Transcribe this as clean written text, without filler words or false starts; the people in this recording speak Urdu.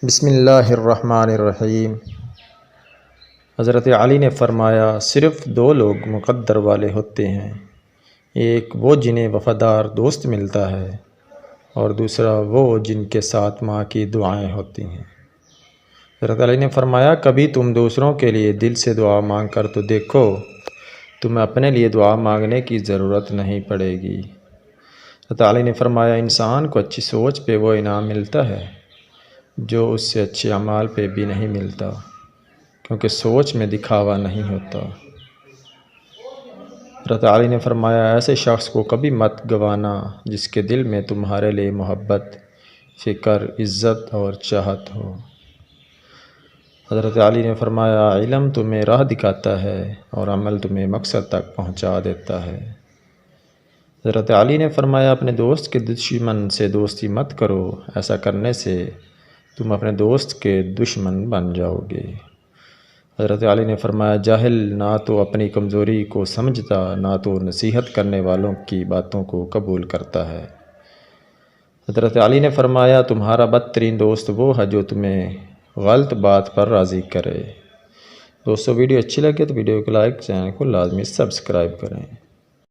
بسم اللہ الرحمن الرحیم۔ حضرت علی نے فرمایا صرف دو لوگ مقدر والے ہوتے ہیں، ایک وہ جنہیں وفادار دوست ملتا ہے اور دوسرا وہ جن کے ساتھ ماں کی دعائیں ہوتی ہیں۔ حضرت علی نے فرمایا کبھی تم دوسروں کے لیے دل سے دعا مانگ کر تو دیکھو، تمہیں اپنے لیے دعا مانگنے کی ضرورت نہیں پڑے گی۔ حضرت علی نے فرمایا انسان کو اچھی سوچ پہ وہ انعام ملتا ہے جو اس سے اچھے اعمال پہ بھی نہیں ملتا، کیونکہ سوچ میں دکھاوا نہیں ہوتا۔ حضرت علی نے فرمایا ایسے شخص کو کبھی مت گوانا جس کے دل میں تمہارے لیے محبت، فکر، عزت اور چاہت ہو۔ حضرت علی نے فرمایا علم تمہیں راہ دکھاتا ہے اور عمل تمہیں مقصد تک پہنچا دیتا ہے۔ حضرت علی نے فرمایا اپنے دوست کے دشمن سے دوستی مت کرو، ایسا کرنے سے تم اپنے دوست کے دشمن بن جاؤ گے۔ حضرت علی نے فرمایا جاہل نہ تو اپنی کمزوری کو سمجھتا، نہ تو نصیحت کرنے والوں کی باتوں کو قبول کرتا ہے۔ حضرت علی نے فرمایا تمہارا بدترین دوست وہ ہے جو تمہیں غلط بات پر راضی کرے۔ دوستو ویڈیو اچھی لگے تو ویڈیو کو لائک، چینل کو لازمی سبسکرائب کریں۔